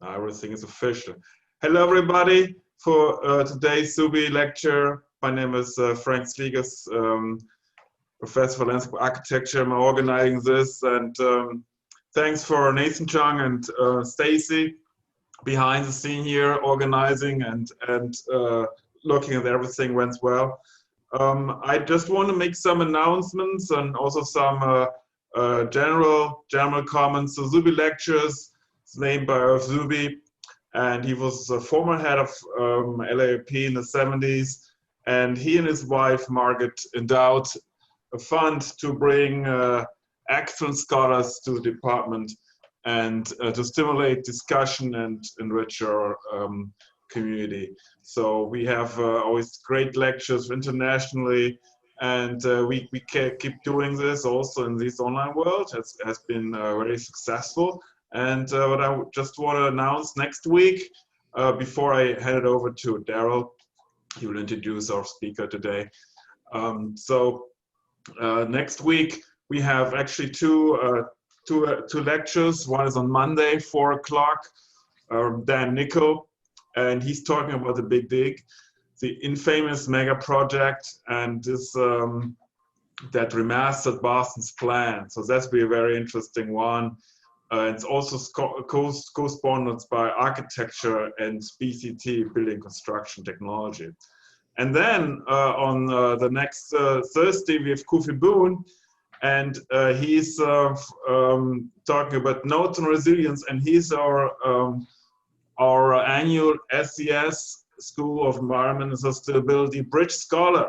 Everything is official. Hello, everybody, for today's Zube lecture. My name is Frank Sligas, Professor for Landscape Architecture. I'm organizing this, and thanks for Nathan Chung and Stacy behind the scene here, organizing and looking at everything went well. I just want to make some announcements and also some general comments. So Zube lectures. It's named by Zube, and he was a former head of LAP in the 70s. And he and his wife, Margaret, endowed a fund to bring excellent scholars to the department and to stimulate discussion and enrich our community. So we have always great lectures internationally, and we keep doing this also in this online world. It has been very successful. And what I just want to announce next week, before I hand it over to Darryl, he will introduce our speaker today. Next week we have actually two lectures. One is on Monday, 4 o'clock. Dan Nichol, and he's talking about the Big Dig, the infamous mega project, and this that remastered Boston's plan. So that's be a very interesting one. It's also co-sponsored by architecture and BCT, building construction technology. And then on the next Thursday, we have Kofi Boone, and he's talking about notes on resilience, and he's our annual SES School of Environment and Sustainability Bridge Scholar.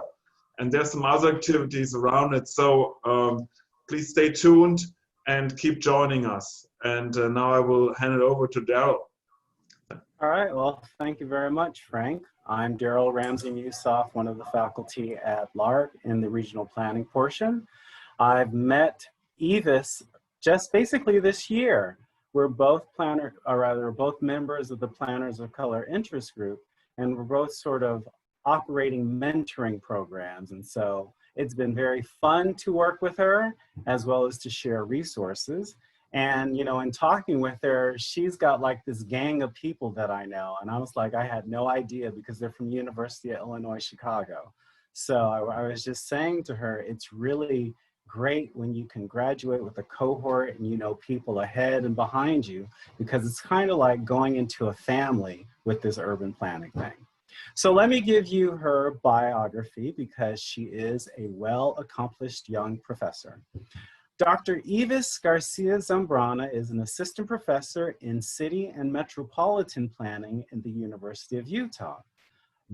And there's some other activities around it. So please stay tuned and keep joining us. And now I will hand it over to Darryl. All right, well, thank you very much, Frank. I'm Darryl Ramsey Musoff, one of the faculty at LARC in the regional planning portion. I've met Ivis just basically this year. We're both both members of the Planners of Color interest group, and we're both sort of operating mentoring programs. And so it's been very fun to work with her, as well as to share resources. And, you know, in talking with her, she's got like this gang of people that I know. And I was like, I had no idea because they're from University of Illinois, Chicago. So I was just saying to her, it's really great when you can graduate with a cohort and you know people ahead and behind you, because it's kind of like going into a family with this urban planning thing. So let me give you her biography, because she is a well-accomplished young professor. Dr. Ivis Garcia Zambrana is an assistant professor in City and Metropolitan Planning in the University of Utah.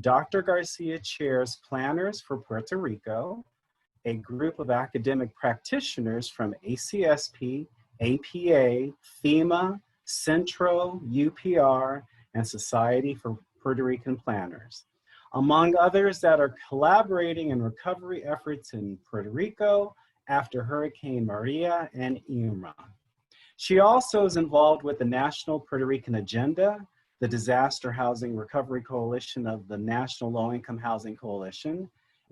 Dr. Garcia chairs Planners for Puerto Rico, a group of academic practitioners from ACSP, APA, FEMA, CENTRO, UPR, and Society for Puerto Rican Planners, among others that are collaborating in recovery efforts in Puerto Rico after Hurricane Maria and Irma. She also is involved with the National Puerto Rican Agenda, the Disaster Housing Recovery Coalition of the National Low-Income Housing Coalition,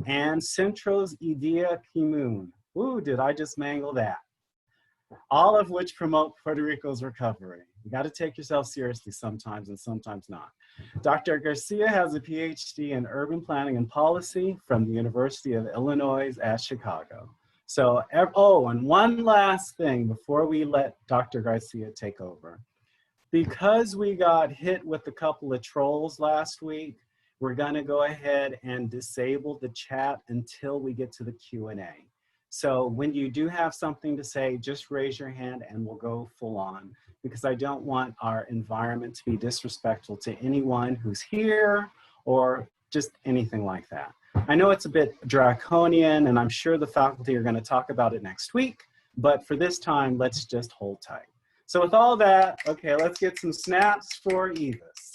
and CENTRO's Idea Kimun. Ooh, did I just mangle that? All of which promote Puerto Rico's recovery. You got to take yourself seriously sometimes and sometimes not. Dr. Garcia has a PhD in urban planning and policy from the University of Illinois at Chicago. So, oh, and one last thing before we let Dr. Garcia take over. Because we got hit with a couple of trolls last week, we're going to go ahead and disable the chat until we get to the Q&A. So when you do have something to say, just raise your hand and we'll go full on, because I don't want our environment to be disrespectful to anyone who's here or just anything like that. I know it's a bit draconian, and I'm sure the faculty are going to talk about it next week, but for this time, let's just hold tight. So with all that, okay, let's get some snaps for Ivis.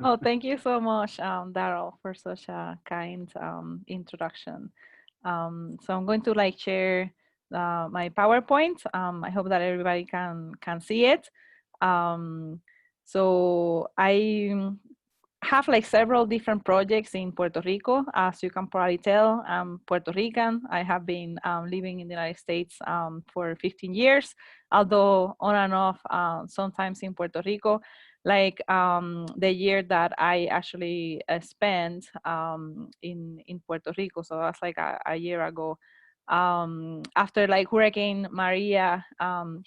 Oh, thank you so much, Darryl, for such a kind introduction. So I'm going to share my PowerPoint. I hope that everybody can see it. So I have like several different projects in Puerto Rico. As you can probably tell, I'm Puerto Rican. I have been living in the United States for 15 years, although on and off sometimes in Puerto Rico. Like the year that I actually spent in Puerto Rico, so that's like a year ago. After like Hurricane Maria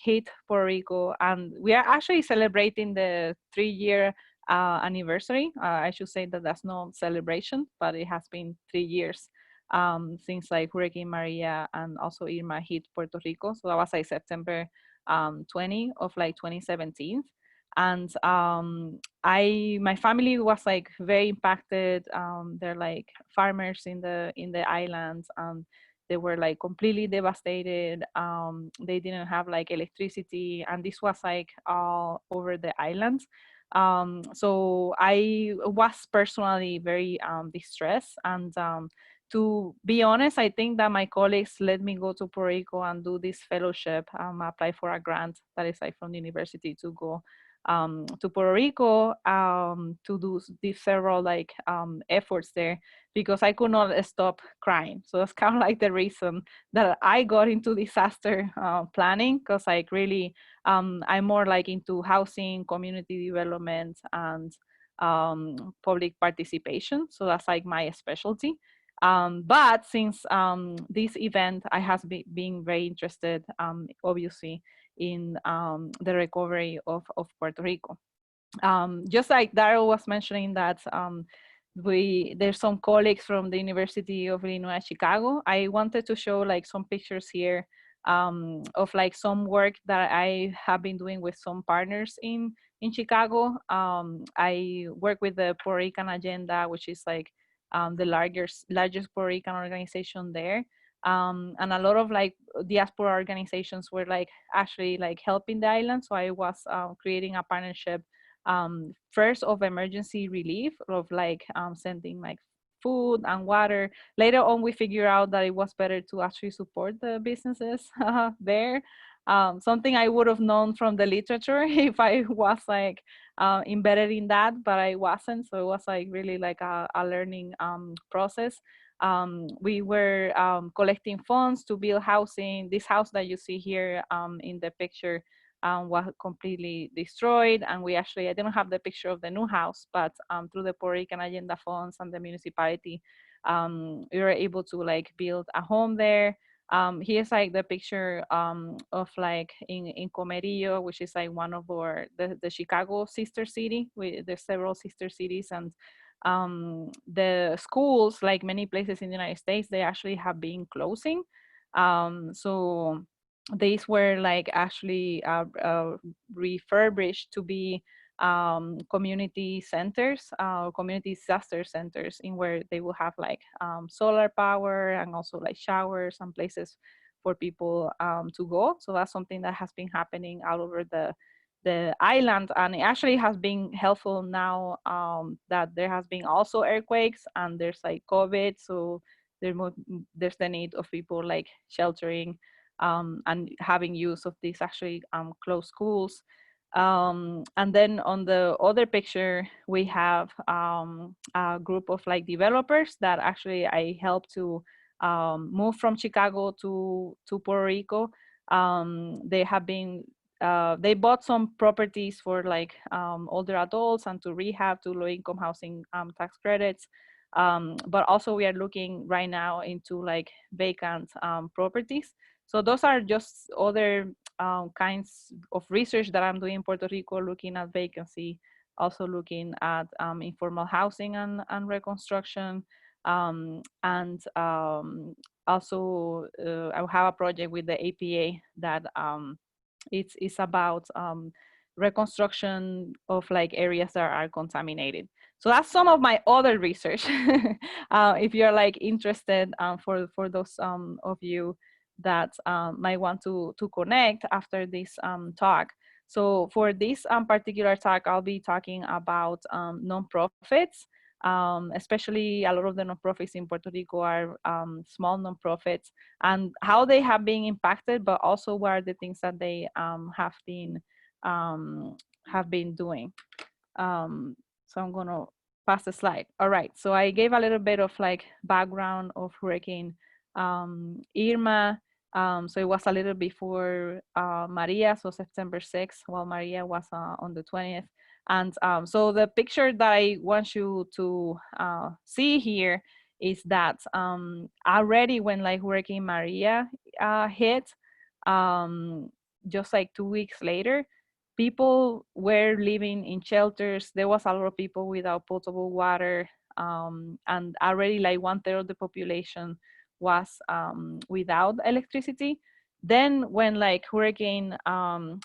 hit Puerto Rico, and we are actually celebrating the 3-year anniversary. I should say that that's no celebration, but it has been 3 years since like Hurricane Maria and also Irma hit Puerto Rico. So that was like September 20 of like 2017. And my family was like very impacted. They're like farmers in the islands. They were like completely devastated. They didn't have like electricity, and this was like all over the islands. So I was personally very distressed, and to be honest, I think that my colleagues let me go to Puerto Rico and do this fellowship, apply for a grant that is like from the university to go to Puerto Rico to do these several like efforts there, because I could not stop crying. So that's kind of like the reason that I got into disaster planning, because like really I'm more like into housing, community development, and public participation. So that's like my specialty. But since this event, I have been very interested, obviously, in the recovery of Puerto Rico. Just like Darryl was mentioning that there's some colleagues from the University of Illinois Chicago. I wanted to show like some pictures here of like some work that I have been doing with some partners in Chicago. I work with the Puerto Rican Agenda, which is like the largest Puerto Rican organization there. And a lot of like diaspora organizations were like actually like helping the island. So I was creating a partnership first of emergency relief, of like sending like food and water. Later on, we figured out that it was better to actually support the businesses there. Something I would have known from the literature if I was like embedded in that, but I wasn't. So it was like really like a learning process. We were collecting funds to build housing. This house that you see here in the picture was completely destroyed, and we actually, I didn't have the picture of the new house, but through the Puerto Rican Agenda funds and the municipality, we were able to like build a home there. Here's like the picture of like in Comerillo, which is like one of the Chicago sister city. There's several sister cities, and the schools, like many places in the United States, they actually have been closing. So these were like actually refurbished to be community centers, community disaster centers, in where they will have like solar power and also like showers and places for people to go. So that's something that has been happening all over the island, and it actually has been helpful now that there has been also earthquakes and there's like COVID. So there's the need of people like sheltering and having use of these actually closed schools. And then on the other picture, we have a group of like developers that actually I helped to move from Chicago to Puerto Rico. They have been they bought some properties for like older adults and to rehab, to low-income housing tax credits. But also we are looking right now into like vacant properties. So those are just other kinds of research that I'm doing in Puerto Rico, looking at vacancy, also looking at informal housing and reconstruction. And also I have a project with the APA that it's about reconstruction of like areas that are contaminated. So that's some of my other research. If you're like interested, for those of you that might want to connect after this talk. So for this particular talk, I'll be talking about nonprofits. Especially a lot of the nonprofits in Puerto Rico are small nonprofits, and how they have been impacted, but also what are the things that they have been doing. So I'm gonna pass the slide. All right, so I gave a little bit of like background of Hurricane Irma. So it was a little before Maria, so September 6th, while Maria was on the 20th. And so the picture that I want you to see here is that already when like Hurricane Maria hit, just like 2 weeks later, people were living in shelters. There was a lot of people without potable water, and already like 1/3 of the population was without electricity. Then when like Hurricane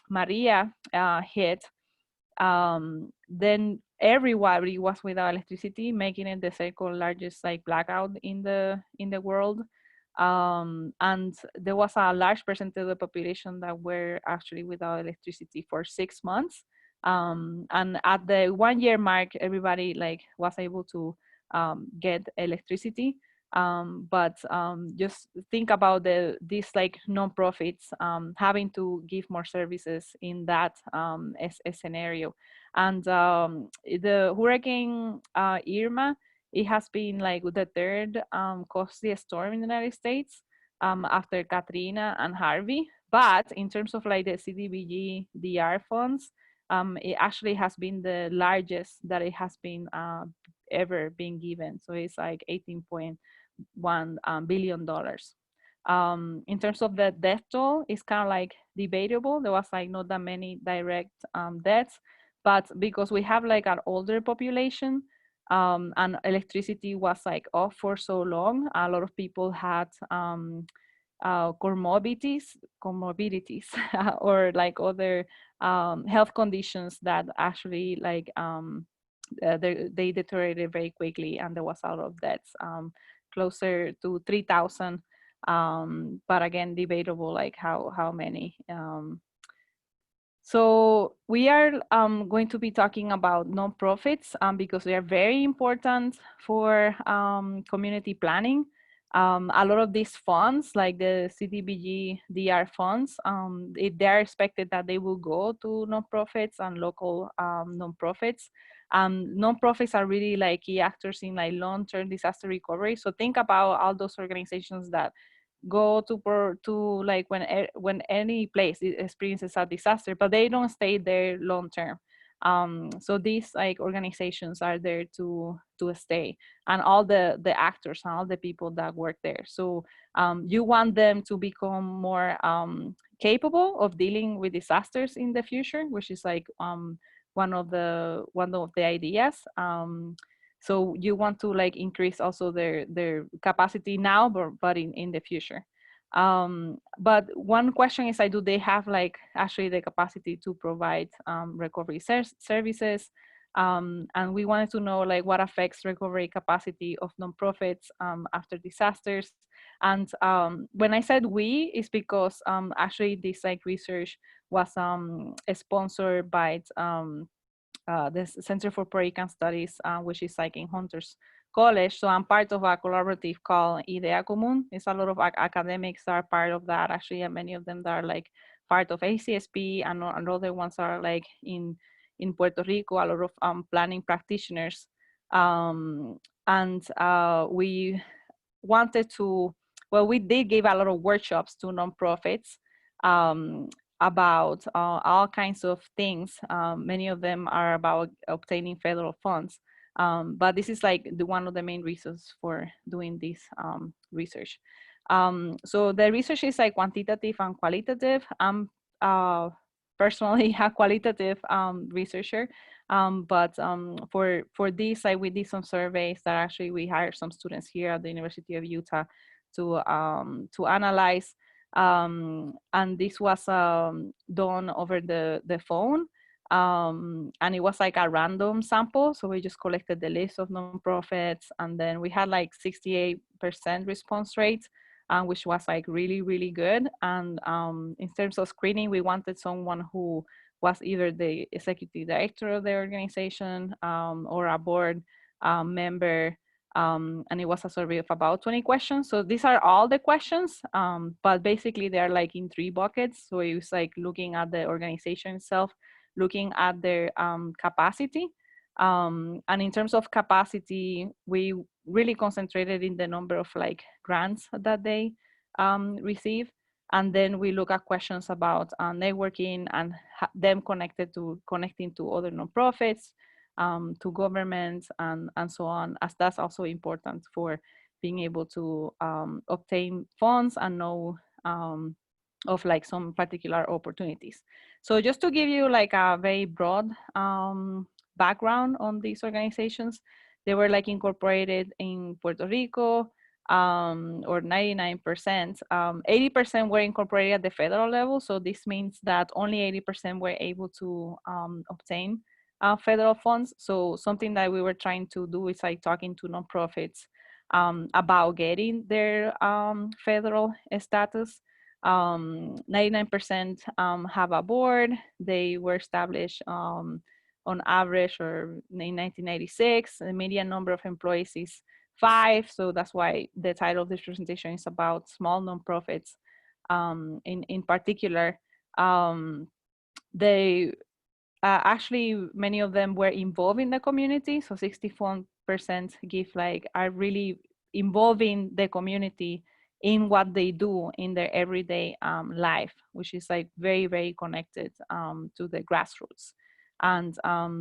Maria hit, then everybody was without electricity, making it the second largest like blackout in the world. And there was a large percentage of the population that were actually without electricity for 6 months. And at the 1 year mark, everybody like was able to get electricity. But just think about these like nonprofits having to give more services in that scenario. And the Hurricane Irma, it has been like the third costliest storm in the United States after Katrina and Harvey. But in terms of like the CDBG DR funds, it actually has been the largest that it has been ever been given. So it's like $18.1 billion. In terms of the death toll, it's kind of like debatable. There was like not that many direct deaths, but because we have like an older population, and electricity was like off for so long, a lot of people had comorbidities or like other health conditions that actually like they deteriorated very quickly, and there was a lot of deaths, closer to 3,000, but again debatable like how many. So we are going to be talking about nonprofits because they are very important for community planning. A lot of these funds, like the CDBG DR funds, they're expected that they will go to nonprofits and local nonprofits. Nonprofits are really like key actors in like long-term disaster recovery. So think about all those organizations that go to like when any place experiences a disaster, but they don't stay there long term. So these like organizations are there to stay, and all the actors and all the people that work there. So you want them to become more capable of dealing with disasters in the future, which is like one of the ideas. So you want to like increase also their capacity now, but in the future. But one question is like, do they have like actually the capacity to provide recovery services? And we wanted to know like what affects recovery capacity of nonprofits after disasters. And when I said we, it's because actually this like research was sponsored by the Center for Puerto Rican Studies, which is like in Hunters College. So I'm part of a collaborative called Idea Común. It's a lot of academics that are part of that actually, and many of them that are like part of ACSP, and other ones are like in Puerto Rico, a lot of planning practitioners. And we wanted to, well, we did give a lot of workshops to nonprofits about all kinds of things. Many of them are about obtaining federal funds. But this is like one of the main reasons for doing this research. So the research is like quantitative and qualitative. I'm personally a qualitative researcher, but for this, like we did some surveys that actually we hired some students here at the University of Utah to analyze. And this was done over the phone. And it was like a random sample. So we just collected the list of nonprofits, and then we had like 68% response rate, which was like really, really good. And in terms of screening, we wanted someone who was either the executive director of the organization or a board member. And it was a survey of about 20 questions. So these are all the questions, but basically they're like in 3 buckets. So it was like looking at the organization itself, looking at their capacity, And in terms of capacity, we really concentrated in the number of like grants that they receive. And then we look at questions about networking and them connecting to other nonprofits, to governments, and so on, as that's also important for being able to obtain funds and know of like some particular opportunities. So just to give you like a very broad background on these organizations, they were like incorporated in Puerto Rico, or 99%. 80% were incorporated at the federal level. So this means that only 80% were able to obtain federal funds. So something that we were trying to do is like talking to nonprofits about getting their federal status. 99% have a board. They were established on average or in 1996. The median number of employees is 5. So that's why the title of this presentation is about small nonprofits in particular. They actually, many of them were involved in the community. So 64% give like are really involving the community in what they do in their everyday life, which is like very, very connected to the grassroots. And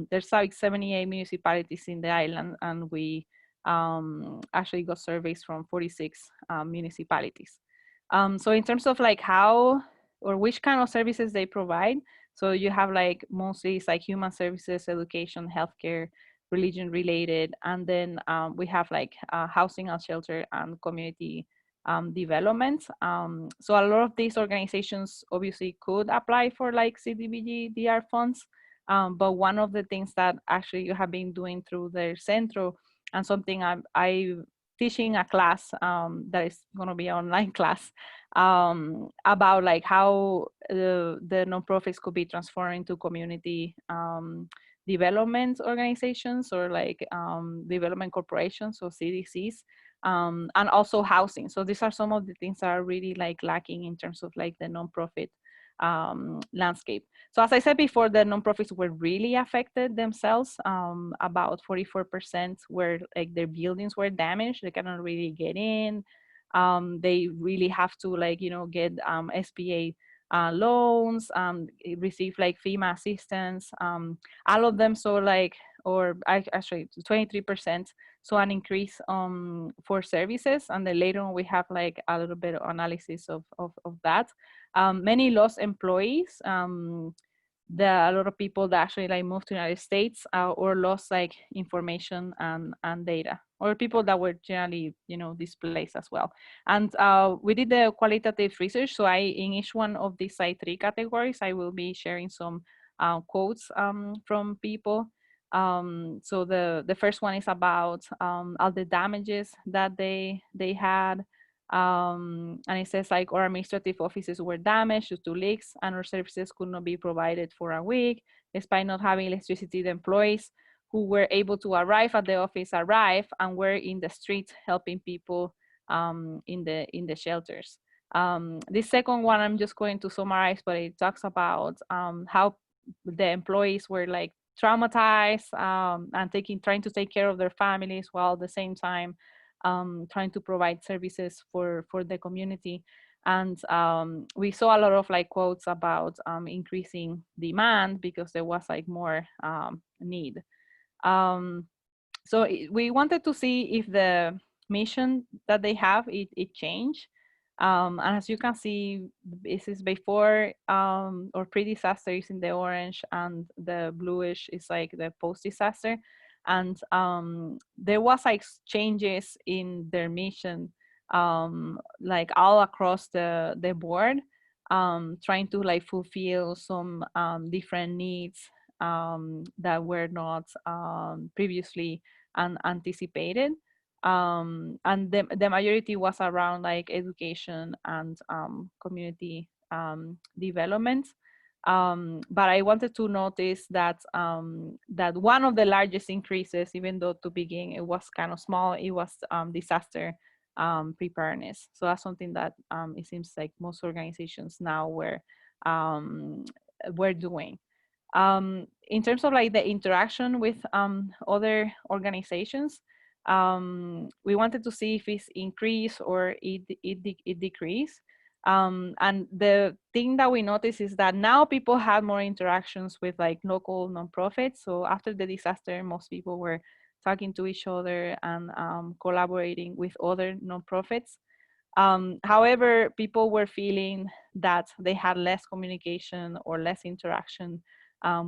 there's like 78 municipalities in the island, and we actually got surveys from 46 municipalities. So in terms of like how or which kind of services they provide, so you have like mostly it's like human services, education, healthcare, religion related, and then we have like housing and shelter and community development. So a lot of these organizations obviously could apply for like CDBG DR funds, but one of the things that actually you have been doing through their CENTRO, and something I teaching a class that is going to be an online class about like how the nonprofits could be transformed into community development organizations, or like development corporations, or CDCs, and also housing. So these are some of the things that are really like lacking in terms of like the nonprofit landscape. So as I said before, the nonprofits were really affected themselves. About 44% were like their buildings were damaged. They cannot really get in. They really have to like, you know, get SBA loans, receive like FEMA assistance, all of them. So like, or actually 23%. So an increase for services. And then later on we have like a little bit of analysis of that. Many lost employees. A lot of people that actually like moved to the United States or lost like information and data, or people that were generally, you know, displaced as well. And we did the qualitative research. So in each one of these like 3 categories, I will be sharing some quotes from people. So the first one is about all the damages that they had. And it says like our administrative offices were damaged due to leaks, and our services could not be provided for a week. Despite not having electricity, the employees who were able to arrive at the office arrived and were in the streets helping people in the shelters. This second one I'm just going to summarize, but it talks about how the employees were like traumatized and trying to take care of their families while at the same time trying to provide services for the community. And we saw a lot of like quotes about increasing demand because there was like more need. So we wanted to see if the mission that they have, it changed. And as you can see, this is before or pre-disaster is in the orange, and the bluish is like the post-disaster. And there was like changes in their mission, like all across the board, trying to like fulfill some different needs that were not previously anticipated. And the majority was around like education and community development. But I wanted to notice that that one of the largest increases, even though to begin it was kind of small, it was disaster preparedness. So that's something that it seems like most organizations now were doing. in terms of like the interaction with other organizations, we wanted to see if it's increased or it decreased. And the thing that we noticed is that now people had more interactions with like local nonprofits. So after the disaster, most people were talking to each other and collaborating with other nonprofits. However, people were feeling that they had less communication or less interaction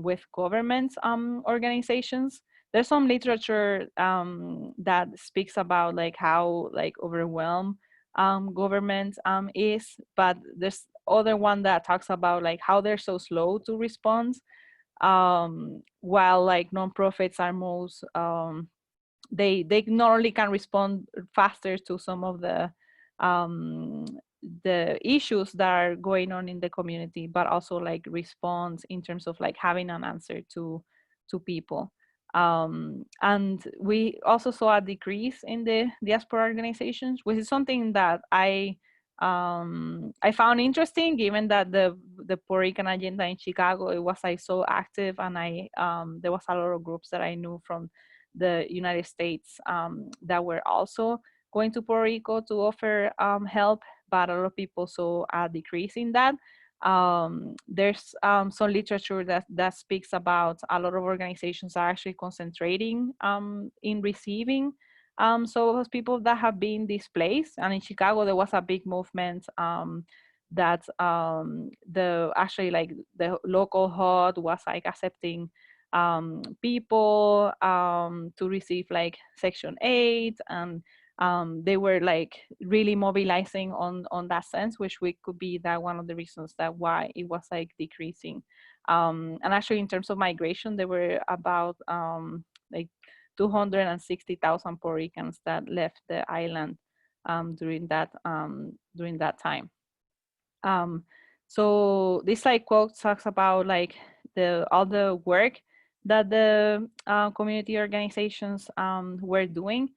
with government organizations. There's some literature that speaks about like how like overwhelmed government is, but there's other one that talks about like how they're so slow to respond, while like nonprofits are most they not only can respond faster to some of the issues that are going on in the community, but also like respond in terms of like having an answer to people. And we also saw a decrease in the diaspora organizations, which is something that I found interesting, given that the Puerto Rican agenda in Chicago, it was like so active, and there was a lot of groups that I knew from the United States that were also going to Puerto Rico to offer help, but a lot of people saw a decrease in that. There's some literature that speaks about a lot of organizations are actually concentrating in receiving so those people that have been displaced. And in Chicago, there was a big movement that actually like the local HUD was like accepting people to receive like Section 8, and they were like really mobilizing on that sense, which could be that one of the reasons that why it was like decreasing. And actually in terms of migration, there were about like 260,000 Puerto Ricans that left the island during that time. So this like quote talks about like all the work that the community organizations were doing,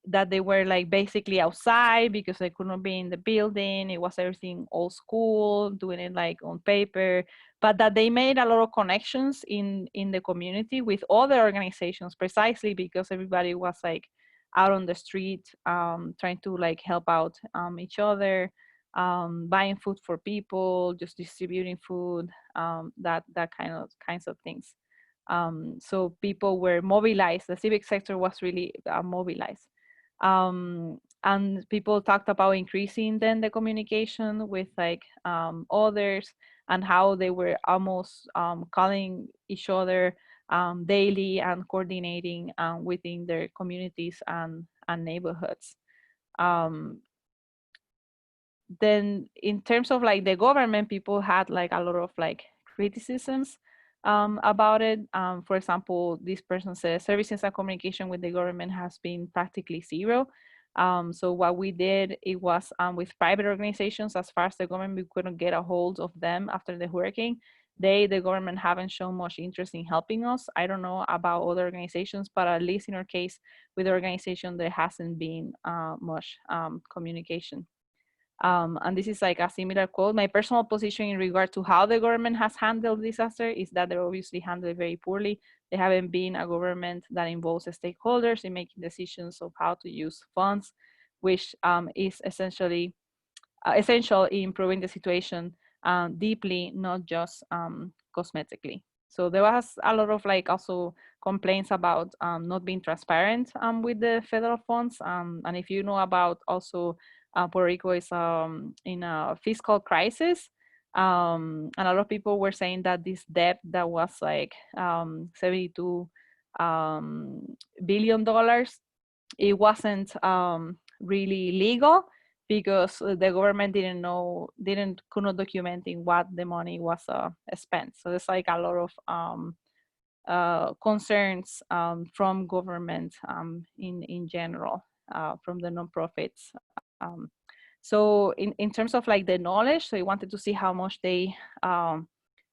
that they were like basically outside because they could not be in the building. It was everything old school, doing it like on paper, but that they made a lot of connections in the community with other organizations, precisely because everybody was like out on the street trying to like help out each other, buying food for people, just distributing food, that kinds of things. So people were mobilized. The civic sector was really mobilized. And people talked about increasing then the communication with like others, and how they were almost calling each other daily and coordinating within their communities and neighborhoods. Then in terms of like the government, people had like a lot of like criticisms about it. For example, this person says services and communication with the government has been practically zero. So what we did, it was with private organizations. As far as the government, we couldn't get a hold of them after the hurricane. The government haven't shown much interest in helping us. I don't know about other organizations, but at least in our case with the organization, there hasn't been much communication. And this is like a similar quote. My personal position in regard to how the government has handled disaster is that they're obviously handled very poorly. They haven't been a government that involves stakeholders in making decisions of how to use funds, which is essentially essential in improving the situation deeply, not just cosmetically. So there was a lot of like also complaints about not being transparent with the federal funds. And if you know about also Puerto Rico is in a fiscal crisis. And a lot of people were saying that this debt that was like $72 billion, it wasn't really legal, because the government could not document in what the money was spent. So there's like a lot of concerns from government in general, from the nonprofits. So in terms of like the knowledge, so we wanted to see how much they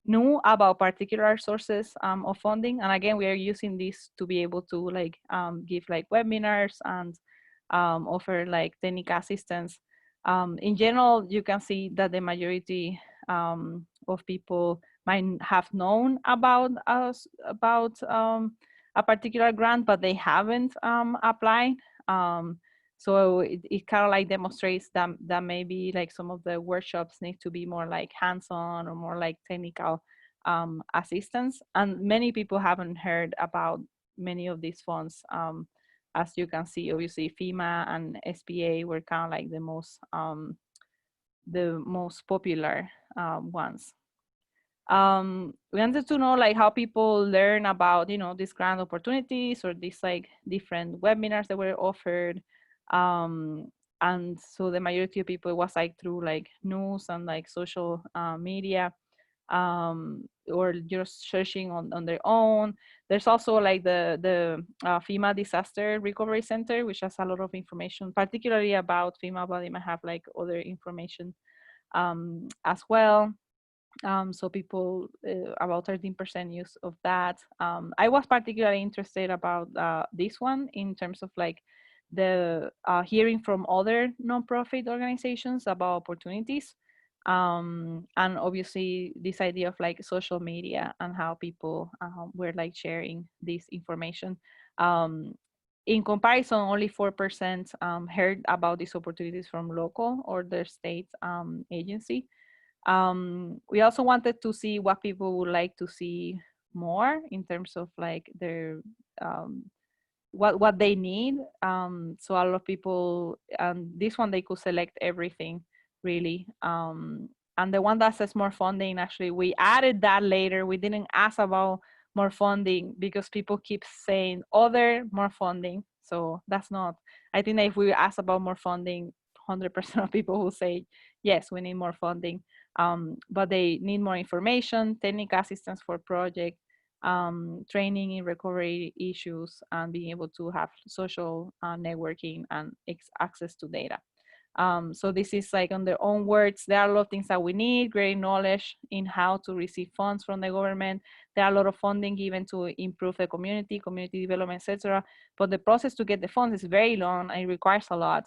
knew about particular sources of funding. And again, we are using this to be able to like give like webinars and offer like technical assistance. In general, you can see that the majority of people might have known about us, about a particular grant, but they haven't applied. So it kind of like demonstrates that maybe like some of the workshops need to be more like hands-on or more like technical assistance. And many people haven't heard about many of these funds. As you can see, obviously FEMA and SBA were kind of like the most popular ones. We wanted to know like how people learn about, you know, these grant opportunities or these like different webinars that were offered. And so the majority of people, it was like through like news and like social media, or just searching on their own. There's also like the FEMA Disaster Recovery Center, which has a lot of information, particularly about FEMA, but they might have like other information as well. So people, about 13% use of that. I was particularly interested about this one in terms of like the hearing from other nonprofit organizations about opportunities. And obviously this idea of like social media and how people were like sharing this information. In comparison, only 4% heard about these opportunities from local or their state agency. We also wanted to see what people would like to see more in terms of like their what they need. So a lot of people, this one they could select everything really. And the one that says more funding, actually we added that later. We didn't ask about more funding because people keep saying other more funding. So that's not, I think that if we ask about more funding, 100% of people will say, yes, we need more funding. But they need more information, technical assistance for project, training in recovery issues, and being able to have social networking and access to data. So this is like on their own words. There are a lot of things that we need: great knowledge in how to receive funds from the government. There are a lot of funding given to improve the community development, etc. But the process to get the funds is very long and it requires a lot.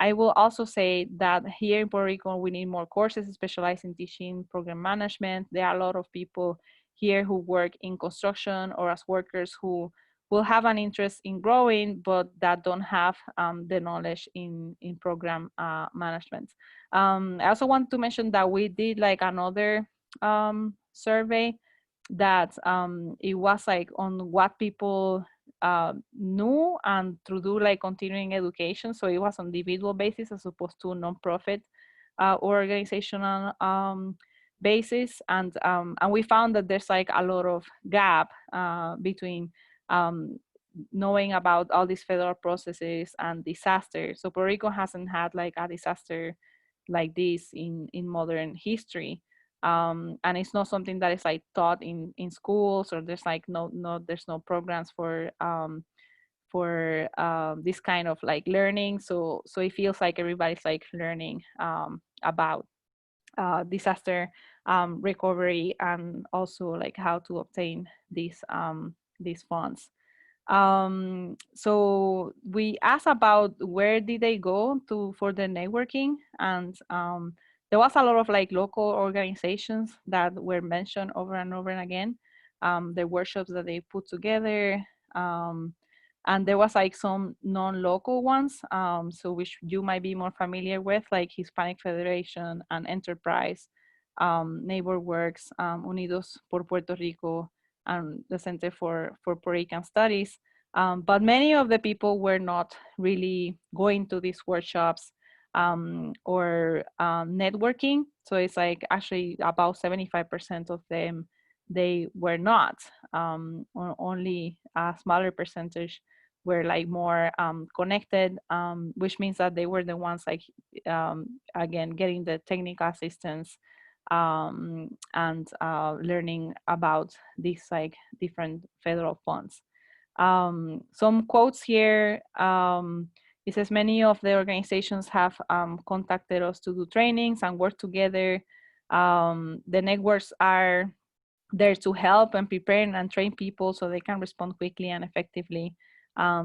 I will also say that here in Puerto Rico, we need more courses specialized in teaching program management. There are a lot of people here who work in construction or as workers who will have an interest in growing, but that don't have the knowledge in program management. I also want to mention that we did like another survey that it was like on what people knew and to do like continuing education. So it was on individual basis as opposed to nonprofit or organizational basis. And we found that there's like a lot of gap between knowing about all these federal processes and disaster. So Puerto Rico hasn't had like a disaster like this in modern history. And it's not something that is like taught in schools, or there's like there's no programs for this kind of like learning. So it feels like everybody's like learning about disaster recovery, and also like how to obtain these funds. So we asked about where did they go for the networking, and there was a lot of like local organizations that were mentioned over and over and again. The workshops that they put together, and there was like some non-local ones, so which you might be more familiar with, like Hispanic Federation and Enterprise, Neighbor Works, Unidos por Puerto Rico, and the Center for Puerto Rican Studies. But many of the people were not really going to these workshops or networking. So it's like actually about 75% of them, they were not. Only a smaller percentage were like more connected, which means that they were the ones like, again, getting the technical assistance and learning about these like different federal funds. Some quotes here. It says many of the organizations have contacted us to do trainings and work together. The networks are there to help and prepare and train people so they can respond quickly and effectively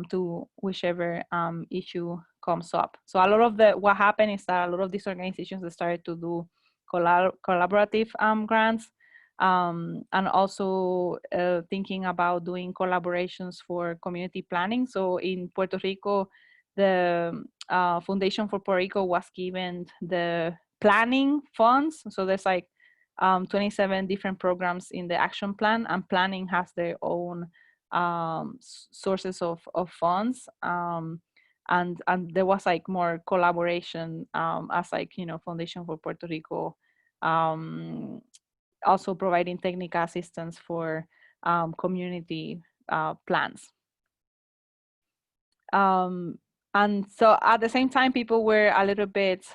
to whichever issue comes up. So a lot of what happened is that a lot of these organizations started to do collaborative grants. and also thinking about doing collaborations for community planning. So in Puerto Rico, the Foundation for Puerto Rico was given the planning funds. So there's like 27 different programs in the action plan, and planning has their own sources of funds. And there was like more collaboration as like, you know, Foundation for Puerto Rico also providing technical assistance for community plans. And so at the same time, people were a little bit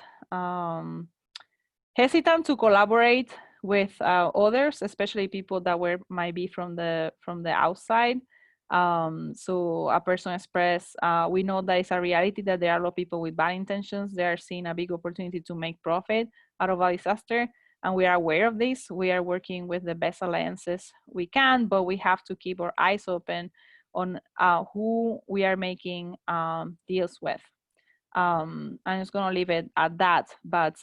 hesitant to collaborate with others, especially people that might be from the outside. So a person expressed, we know that it's a reality that there are a lot of people with bad intentions. They are seeing a big opportunity to make profit out of a disaster. And we are aware of this. We are working with the best alliances we can, but we have to keep our eyes open on who we are making deals with. I'm just gonna leave it at that, but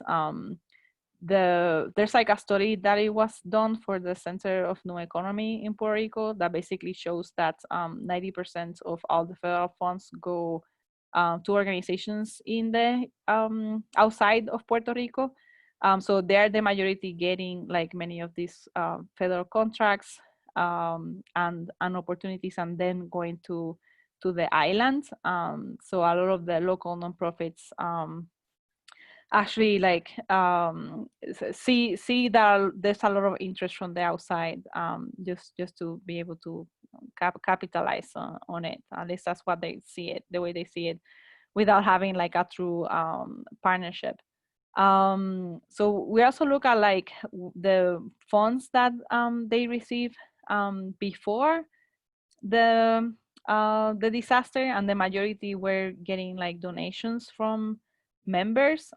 there's like a study that it was done for the Center of New Economy in Puerto Rico that basically shows that 90% of all the federal funds go to organizations in the outside of Puerto Rico. So they're the majority getting like many of these federal contracts and opportunities, and then going to the island. So a lot of the local nonprofits actually like see that there's a lot of interest from the outside, just to be able to capitalize on it. At least that's what they see it, the way they see it, without having like a true partnership. So we also look at like the funds that they receive before the disaster, and the majority were getting like donations from members,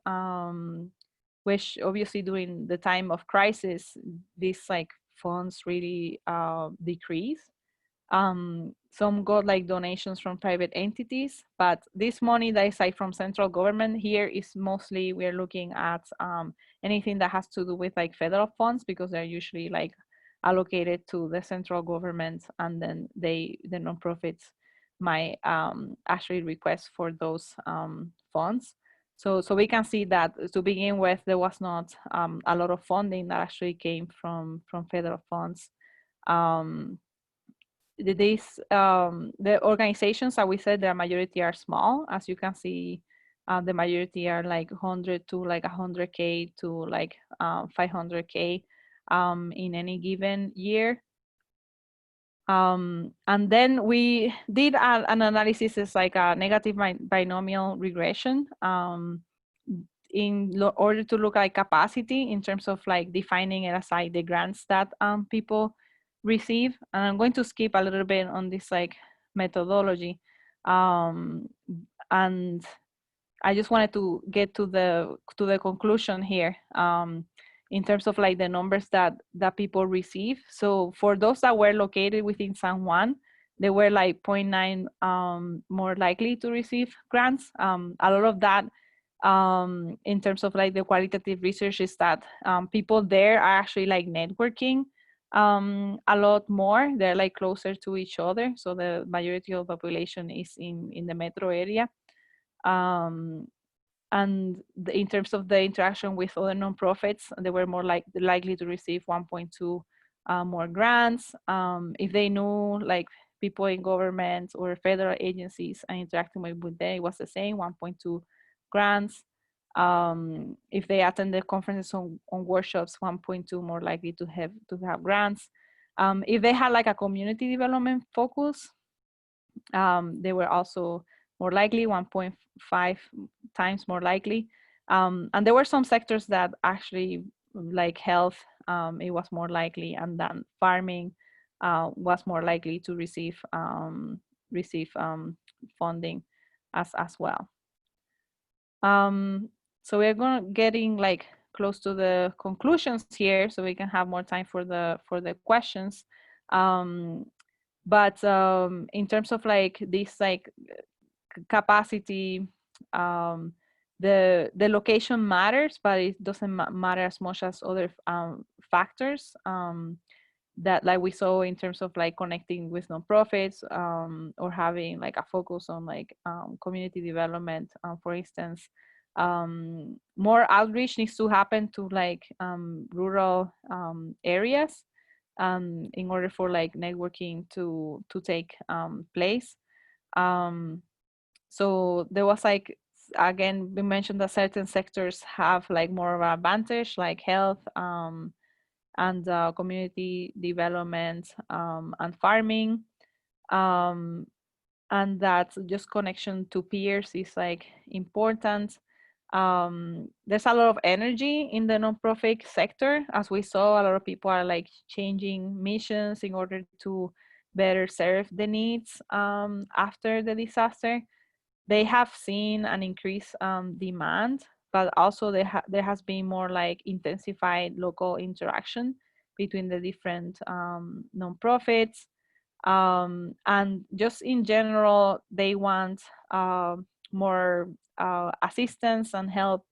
which obviously during the time of crisis, these like funds really decrease. Some got like donations from private entities, but this money that is like from central government here is mostly, we're looking at anything that has to do with like federal funds, because they're usually like allocated to the central government, and then the nonprofits might actually request for those funds. So we can see that to begin with, there was not a lot of funding that actually came from federal funds. The organizations that we said, the majority are small. As you can see, the majority are like 100 to like 100K to like 500K in any given year. And then we did an analysis, it's like a negative binomial regression, in order to look at capacity in terms of like defining it aside the grants that people receive. And I'm going to skip a little bit on this like methodology, and I just wanted to get to the conclusion here in terms of like the numbers that people receive. So for those that were located within San Juan, they were like 0.9 more likely to receive grants. A lot of that in terms of like the qualitative research is that people there are actually like networking a lot more. They're like closer to each other. So the majority of the population is in the metro area. And in terms of the interaction with other nonprofits, they were more likely to receive 1.2 more grants. If they knew like people in government or federal agencies and interacting with them, it was the same, 1.2 grants. If they attended conferences on workshops, 1.2 more likely to have grants. If they had like a community development focus, they were also more likely, 1.5 times more likely. And there were some sectors that actually, like health, it was more likely, and then farming was more likely to receive funding as well. So we're getting like close to the conclusions here, so we can have more time for the questions. But in terms of like this like capacity, the location matters, but it doesn't matter as much as other factors that like we saw in terms of like connecting with nonprofits or having like a focus on like community development, for instance. More outreach needs to happen to like rural areas in order for like networking to take place. So there was like, again, we mentioned that certain sectors have like more of an advantage, like health and community development and farming. And that just connection to peers is like important. There's a lot of energy in the nonprofit sector. As we saw, a lot of people are like changing missions in order to better serve the needs after the disaster. They have seen an increased demand, but also there has been more like intensified local interaction between the different nonprofits. And just in general, they want more assistance and help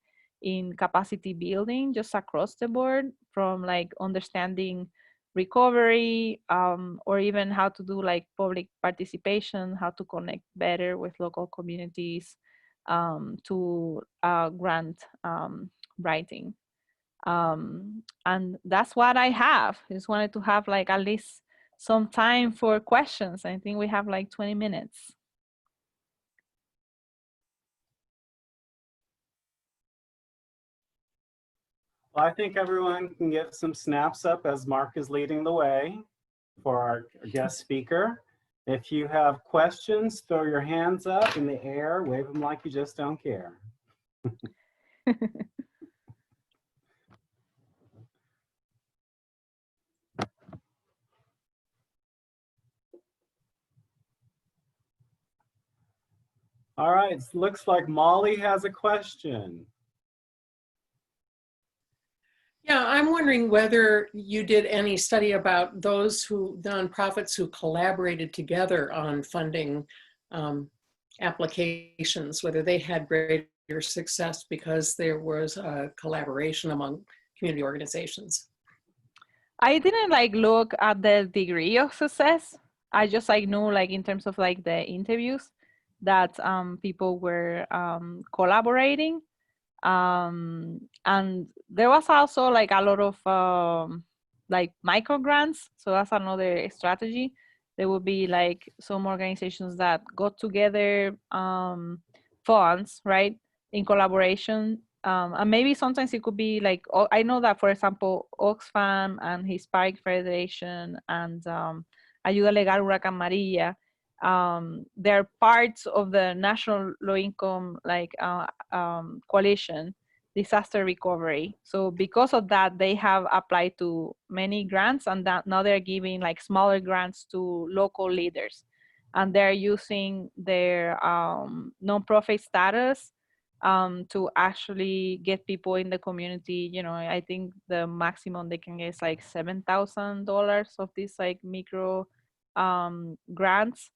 in capacity building just across the board, from like understanding recovery or even how to do like public participation, how to connect better with local communities, to grant writing. And that's what I have. Just wanted to have like at least some time for questions. I think we have like 20 minutes. Well, I think everyone can get some snaps up as Mark is leading the way for our guest speaker. If you have questions, throw your hands up in the air, wave them like you just don't care. All right, looks like Molly has a question. Yeah, I'm wondering whether you did any study about those nonprofits who collaborated together on funding applications, whether they had greater success because there was a collaboration among community organizations. I didn't like look at the degree of success. I just like knew like in terms of like the interviews that people were collaborating. And there was also like a lot of like micro grants. So that's another strategy. There will be like some organizations that got together funds, right, in collaboration. And maybe sometimes it could be like, I know that, for example, Oxfam and Hispanic Federation and Ayuda Legal Hurricane Maria, they're parts of the National Low Income like Coalition Disaster Recovery. So because of that, they have applied to many grants, and that now they're giving like smaller grants to local leaders, and they're using their nonprofit status to actually get people in the community. You know, I think the maximum they can get is like $7,000 of these like micro grants.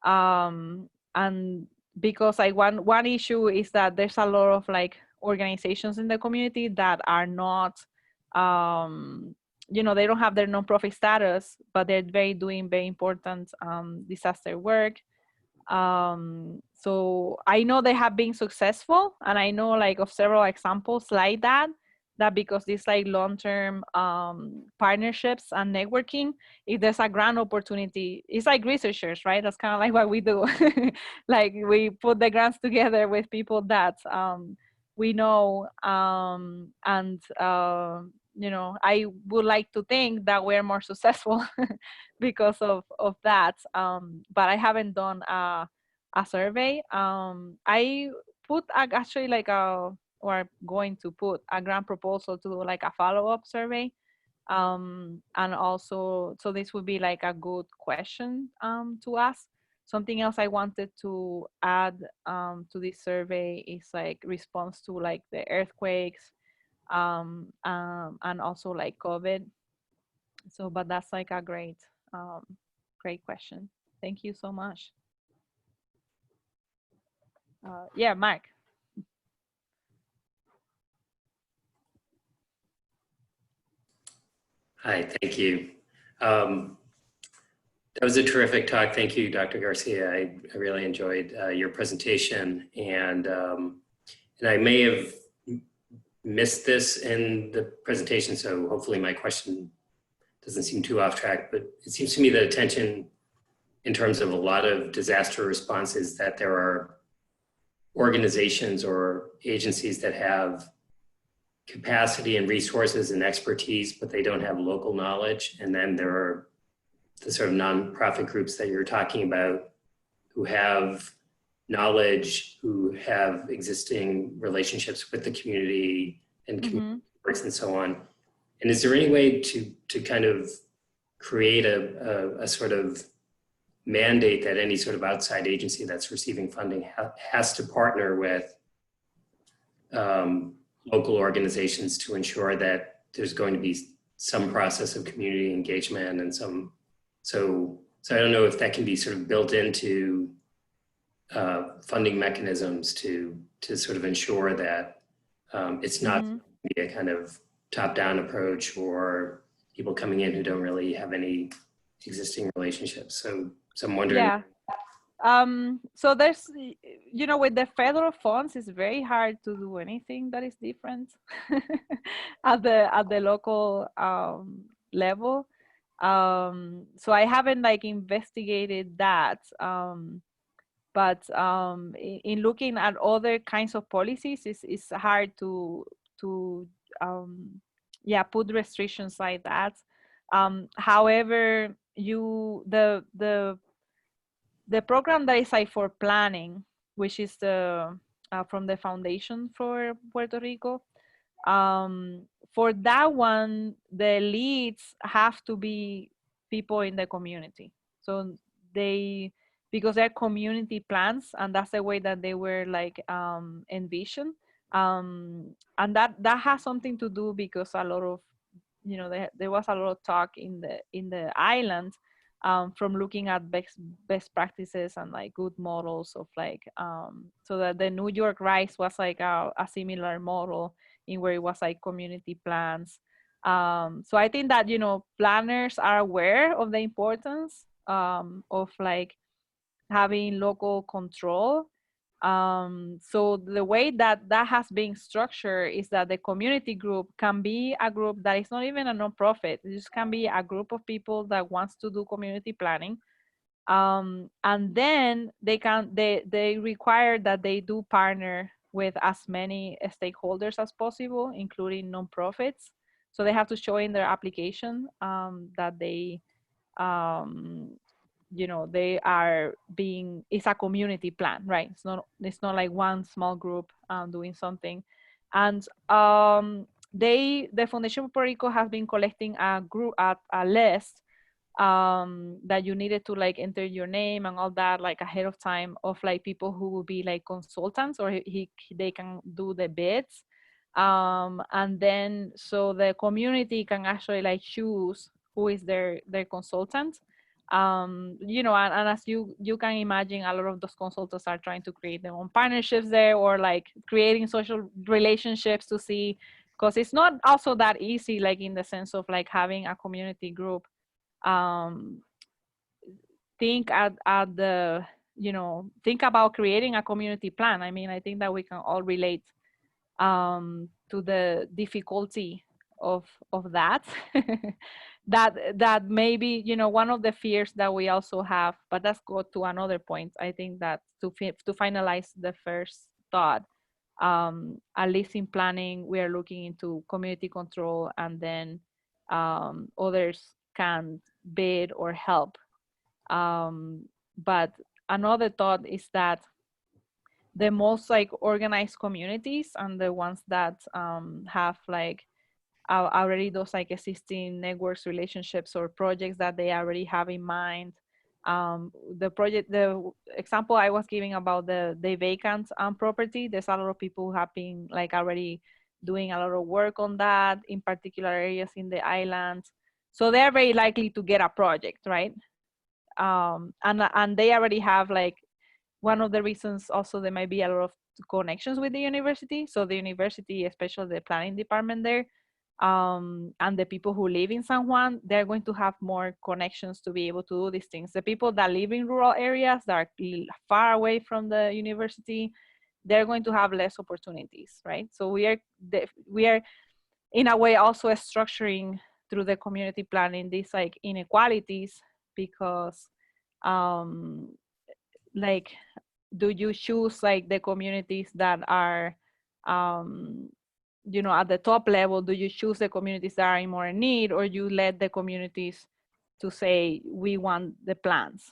And because like one issue is that there's a lot of like organizations in the community that are not you know, they don't have their nonprofit status, but they're doing very important disaster work. So I know they have been successful, and I know like of several examples like that because these like long-term partnerships and networking, if there's a grant opportunity, it's like researchers, right? That's kind of like what we do. Like we put the grants together with people that we know, and you know, I would like to think that we're more successful because of that. But I haven't done a survey. I put actually like or going to put a grant proposal to do like a follow-up survey. And also, so this would be like a good question to ask. Something else I wanted to add to this survey is like response to like the earthquakes and also like COVID. So, but that's like a great question. Thank you so much. Yeah, Mark. Hi, thank you. That was a terrific talk. Thank you, Dr. Garcia. I really enjoyed your presentation, and I may have missed this in the presentation, so hopefully my question doesn't seem too off track, but it seems to me that attention in terms of a lot of disaster responses, that there are organizations or agencies that have capacity and resources and expertise, but they don't have local knowledge. And then there are the sort of nonprofit groups that you're talking about who have knowledge, who have existing relationships with the community and community works and so on. And is there any way to kind of create a sort of mandate that any sort of outside agency that's receiving funding has to partner with local organizations to ensure that there's going to be some process of community engagement and some, so I don't know if that can be sort of built into funding mechanisms to sort of ensure that it's not a kind of top-down approach or people coming in who don't really have any existing relationships. So I'm wondering. Yeah. So there's, you know, with the federal funds, it's very hard to do anything that is different at the local level. So I haven't like investigated that. But in looking at other kinds of policies, it's hard to yeah, put restrictions like that. However, the program that is like for planning, which is the from the Foundation for Puerto Rico, for that one, the leads have to be people in the community. So because they're community plans, and that's the way that they were like envisioned. And that has something to do because a lot of, you know, there was a lot of talk in the island from looking at best practices and like good models of like, so that the New York RISE was like a similar model in where it was like community plans. So I think that, you know, planners are aware of the importance of like having local control. So the way that has been structured is that the community group can be a group that is not even a nonprofit. It just can be a group of people that wants to do community planning. And then they require that they do partner with as many stakeholders as possible, including nonprofits. So they have to show in their application that they, you know, they are being, it's a community plan, right? It's not like one small group doing something. And the Foundation for Puerto Rico has been collecting a list that you needed to like enter your name and all that like ahead of time, of like people who will be like consultants, or they can do the bids. And then so the community can actually like choose who is their consultant. You know, and as you can imagine, a lot of those consultants are trying to create their own partnerships there, or like creating social relationships to see, because it's not also that easy, like in the sense of like having a community group think at the, you know, think about creating a community plan. I mean, I think that we can all relate to the difficulty of that. that maybe, you know, one of the fears that we also have, but let's go to another point. I think that to finalize the first thought, at least in planning, we are looking into community control, and then others can bid or help. But another thought is that the most like organized communities and the ones that have like already those like existing networks, relationships, or projects that they already have in mind. The example I was giving about the vacant property, there's a lot of people who have been like already doing a lot of work on that in particular areas in the islands. So they're very likely to get a project, right? And they already have like, one of the reasons also there might be a lot of connections with the university. So the university, especially the planning department there, and the people who live in San Juan, they're going to have more connections to be able to do these things. The people that live in rural areas that are far away from the university, they're going to have less opportunities, right? So we are in a way also structuring through the community planning these like inequalities, because like, do you choose like the communities that are you know, at the top level? Do you choose the communities that are in more need, or you let the communities to say, we want the plans,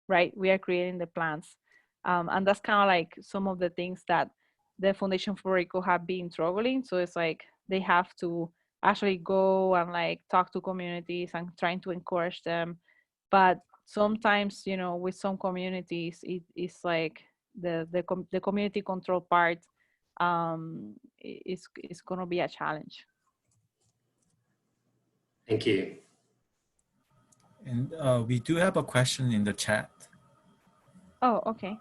right? We are creating the plans. And that's kind of like some of the things that the Foundation for Puerto Rico have been struggling. So it's like they have to actually go and like talk to communities and trying to encourage them. But sometimes, you know, with some communities, it's like the community control part is going to be a challenge. Thank you. And we do have a question in the chat. Oh, okay.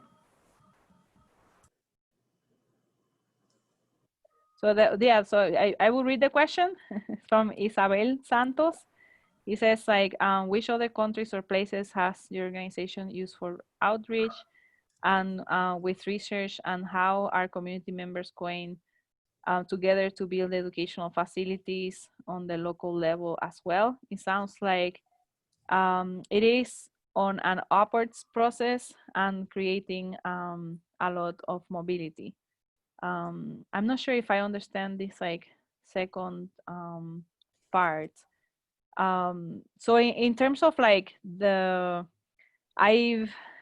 So so I will read the question from Isabel Santos. He says like, which other countries or places has your organization used for outreach and with research, and how are community members going together to build educational facilities on the local level as well? It sounds like it is on an upwards process and creating a lot of mobility. I'm not sure if I understand this like second part. So in terms of like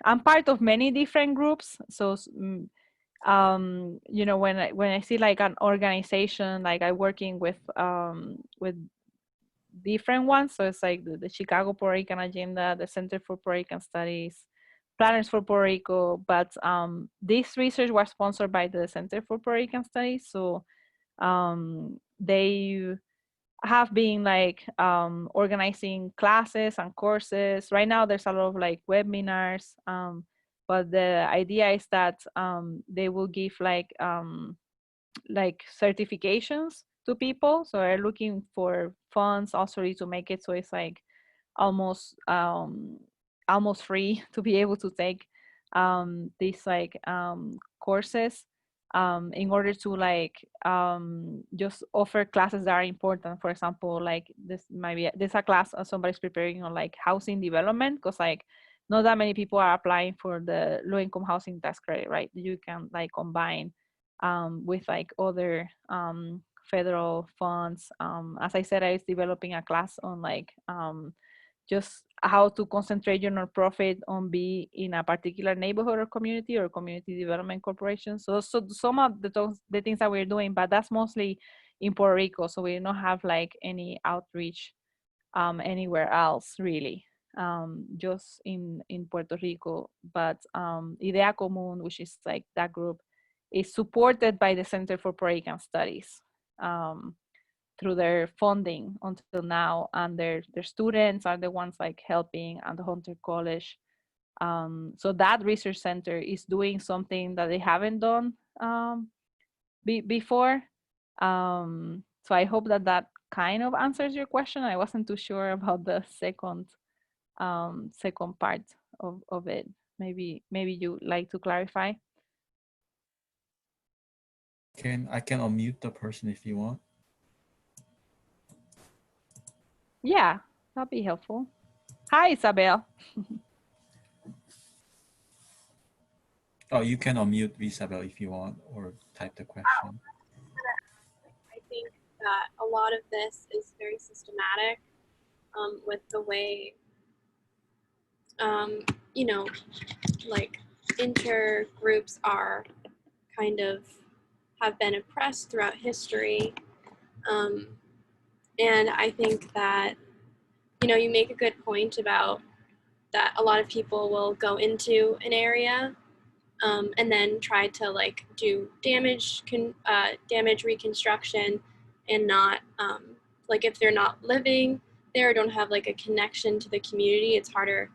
I'm part of many different groups. So you know, when I see like an organization, like I working with different ones. So it's like the Chicago Puerto Rican Agenda, the Center for Puerto Rican Studies, Planners for Puerto Rico. But this research was sponsored by the Center for Puerto Rican Studies. So they have been like organizing classes and courses. Right now there's a lot of like webinars, but the idea is that they will give like certifications to people. So they're looking for funds also to make it so it's like almost free to be able to take these like courses in order to like just offer classes that are important. For example, like there's a class somebody's preparing on like housing development, because like not that many people are applying for the low-income housing tax credit, right? You can like combine with like other federal funds. As I said, I was developing a class on like just how to concentrate your nonprofit on be in a particular neighborhood or community or community development corporation. So some of the things that we're doing, but that's mostly in Puerto Rico. So we don't have like any outreach anywhere else really, just in Puerto Rico. But Idea Común, which is like that group, is supported by the Center for Puerto Rican Studies through their funding until now, and their students are the ones like helping, and the Hunter College. So that research center is doing something that they haven't done before. So I hope that kind of answers your question. I wasn't too sure about the second part of it. Maybe you like to clarify. I can unmute the person if you want. Yeah, that'd be helpful. Hi, Isabel. Oh, you can unmute Isabel if you want, or type the question. I think that a lot of this is very systematic with the way, you know, like intergroups are kind of have been oppressed throughout history. And I think that, you know, you make a good point about that a lot of people will go into an area and then try to like do damage reconstruction, and not like if they're not living there or don't have like a connection to the community, it's harder,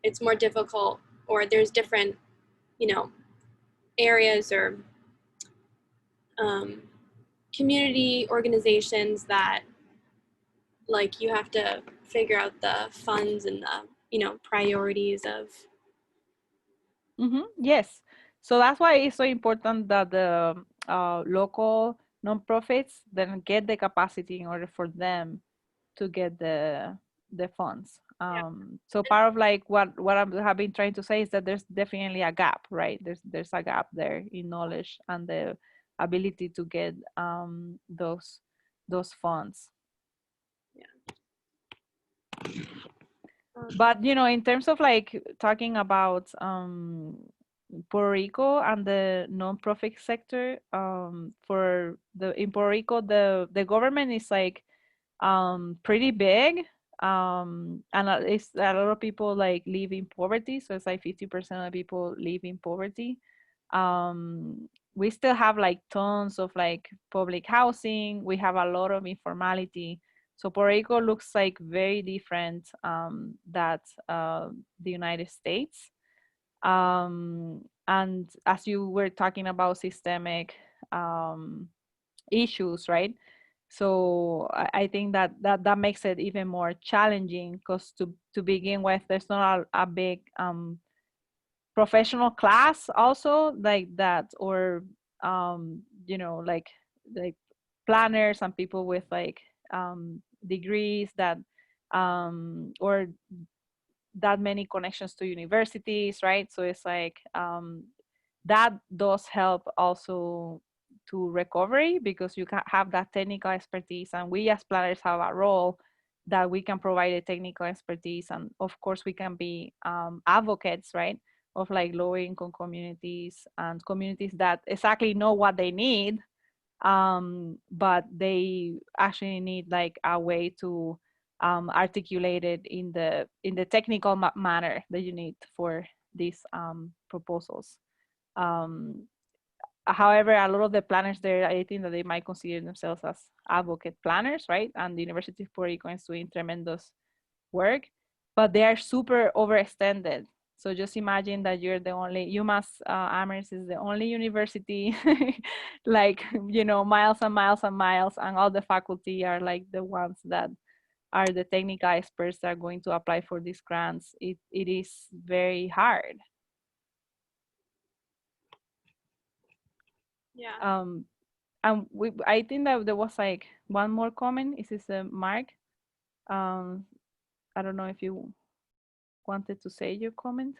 it's more difficult, or there's different, you know, areas or community organizations that like you have to figure out the funds and the, you know, priorities of. Yes. So that's why it's so important that the local nonprofits then get the capacity in order for them to get the funds. So part of like what I have been trying to say is that there's definitely a gap, right? There's a gap there in knowledge and the ability to get those funds. But you know, in terms of like talking about Puerto Rico and the nonprofit sector, for in Puerto Rico, the government is like pretty big, and it's a lot of people like live in poverty. So it's like 50% of people live in poverty. We still have like tons of like public housing. We have a lot of informality. So Puerto Rico looks like very different that the United States. And as you were talking about systemic issues, right? So I think that makes it even more challenging because to begin with, there's not a big professional class also like that, or you know, like planners and people with like degrees that or that many connections to universities, right? So it's like that does help also to recovery because you can have that technical expertise, and we as planners have a role that we can provide a technical expertise, and of course we can be advocates, right, of like lower income communities and communities that exactly know what they need, but they actually need like a way to articulate it in the technical manner that you need for these proposals. However, a lot of the planners there, I think that they might consider themselves as advocate planners, right? And the University of Puerto Rico is doing tremendous work, but they are super overextended. So just imagine that you're the only, UMass Amherst is the only university, like, you know, miles and miles and miles, and all the faculty are like the ones that are the technical experts that are going to apply for these grants. It is very hard. Yeah. And I think that there was like one more comment. Is this Mark? I don't know if you wanted to say your comment.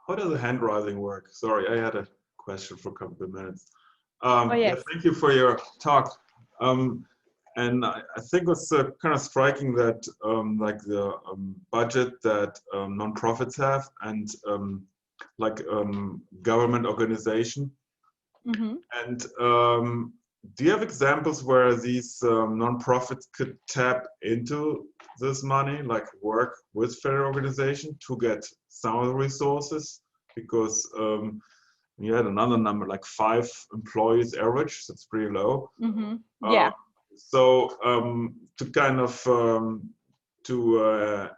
How does the hand raising work? Sorry, I had a question for a couple of minutes. Yes. Yeah, thank you for your talk. And I think it's kind of striking that like the budget that nonprofits have and like government organization. Mm-hmm. And do you have examples where these nonprofits could tap into this money, like work with federal organization to get some of the resources? Because you had another number, like 5 employees average, that's pretty low. Mm-hmm. Yeah. So to kind of to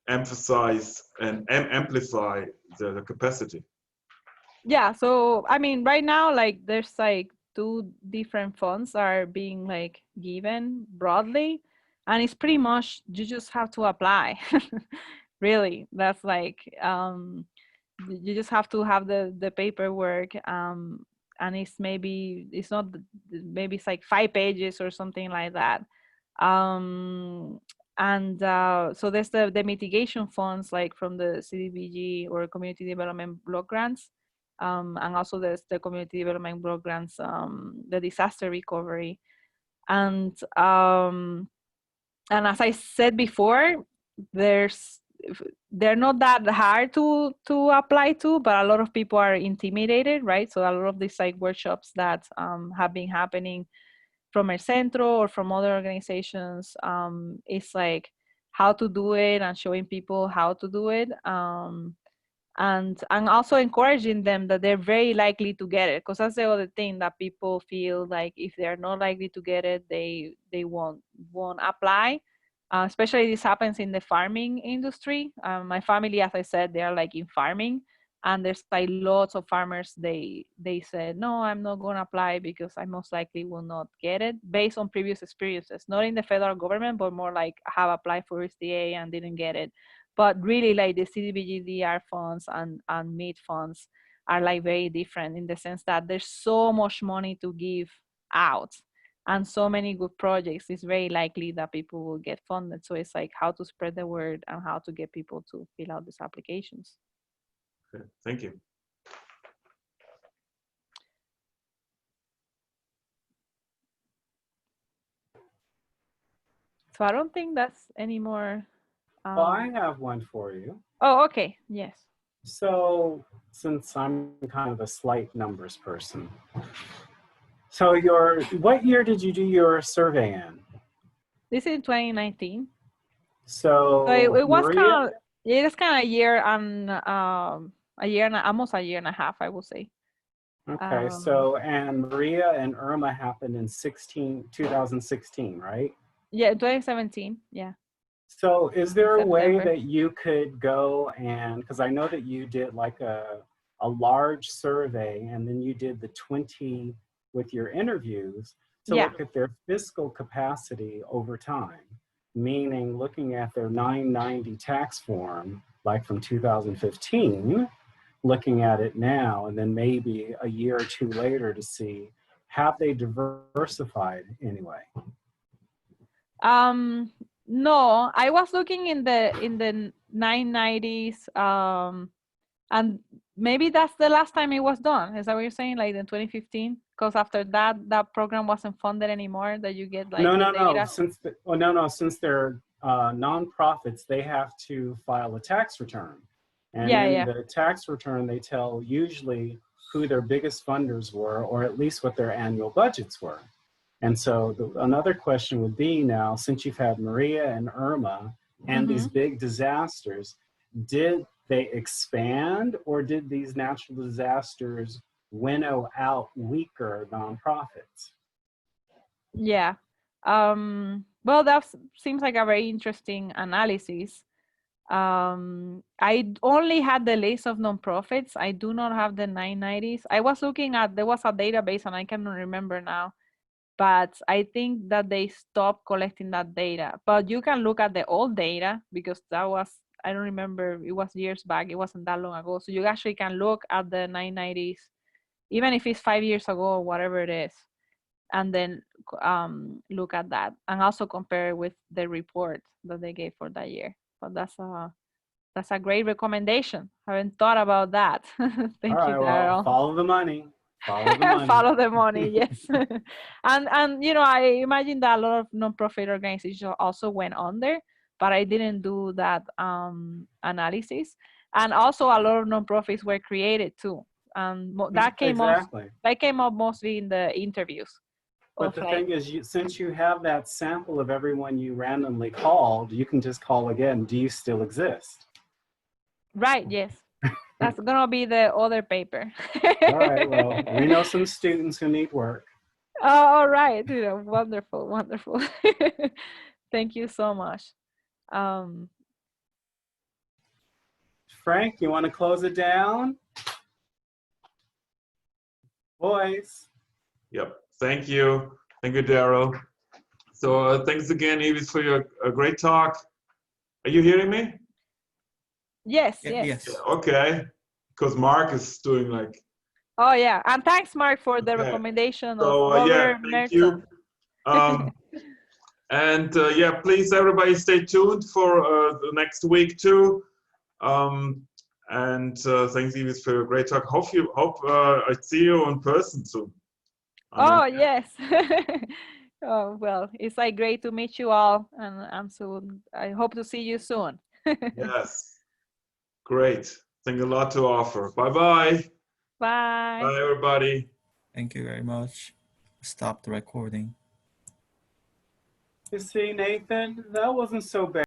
emphasize and amplify the capacity. Yeah, so I mean, right now, like there's like 2 different funds are being like given broadly, and it's pretty much you just have to apply. Really, that's like you just have to have the paperwork, and it's not maybe it's like 5 pages or something like that. And so there's the mitigation funds like from the CDBG or Community Development Block Grants. And also there's the community development block grants, the disaster recovery, and as I said before, they're not that hard to apply to, but a lot of people are intimidated, right? So a lot of these like workshops that have been happening from el CENTRO or from other organizations, it's like how to do it and showing people how to do it. And also encouraging them that they're very likely to get it, because that's the other thing that people feel like if they're not likely to get it, they won't apply. Especially this happens in the farming industry. My family, as I said, they are like in farming, And there's like lots of farmers, they said, no, I'm not going to apply because I most likely will not get it, based on previous experiences, not in the federal government, but more like I have applied for USDA and didn't get it. But really, like the CDBG-DR funds and MIT funds are like very different in the sense that there's so much money to give out and so many good projects. It's very likely that people will get funded. So it's like how to spread the word and how to get people to fill out these applications. Okay, thank you. So I don't think that's any more. Well, I have one for you. Oh, okay. Yes. So since I'm kind of a slight numbers person, so what year did you do your survey in? This is 2019. So it was Maria, kind of, it is kind of almost a year and a half, I would say. okay, so and Maria and Irma happened in 2016, right? Yeah, 2017. Yeah. So is there a way September. that you could go and, because I know that you did like a large survey and then you did the 20 with your interviews to Yeah. look at their fiscal capacity over time, meaning looking at their 990 tax form, like from 2015, looking at it now, and then maybe a year or two later to see, have they diversified anyway? No, I was looking in the 990s, and maybe that's the last time it was done. Is that what you're saying, like in 2015? Because after that, that program wasn't funded anymore. That you get like No. data. Since they're nonprofits, they have to file a tax return, and in the tax return, they tell usually who their biggest funders were, or at least what their annual budgets were. And so another question would be now, since you've had Maria and Irma and these big disasters, did they expand or did these natural disasters winnow out weaker nonprofits? Yeah. Well, that seems like a very interesting analysis. I only had the list of nonprofits. I do not have the 990s. I was looking at, there was a database and I cannot remember now, but I think that they stopped collecting that data. But you can look at the old data because that was, I don't remember, it was years back. It wasn't that long ago. So you actually can look at the 990s, even if it's 5 years ago or whatever it is, and then look at that and also compare it with the report that they gave for that year. But that's a great recommendation. I haven't thought about that. Thank you, Darryl. Well, follow the money. Follow the money. Follow the money, yes. and you know, I imagine that a lot of nonprofit organizations also went under, but I didn't do that analysis. And also a lot of nonprofits were created too. That came up mostly in the interviews. But the thing is, since you have that sample of everyone you randomly called, you can just call again. Do you still exist? Right, yes. That's gonna be the other paper. All right, well, we know some students who need work. Oh, all right, you know, wonderful, wonderful. Thank you so much. Frank, you want to close it down? Boys. Yep, thank you. Thank you, Darryl. So thanks again, Ivis, for your great talk. Are you hearing me? Yes, yes. yes. Yeah, okay, because Mark is doing like. Oh yeah, and thanks, Mark, for the recommendation of Robert yeah, thank you. And yeah, please everybody stay tuned for the next week too. And thanks, Ivis, for your great talk. Hope I see you in person soon. Oh yes. Oh well, it's like great to meet you all, and soon I hope to see you soon. Yes. Great. Thank you a lot to offer. Bye-bye. Bye. Bye, everybody. Thank you very much. Stop the recording. You see, Nathan, that wasn't so bad.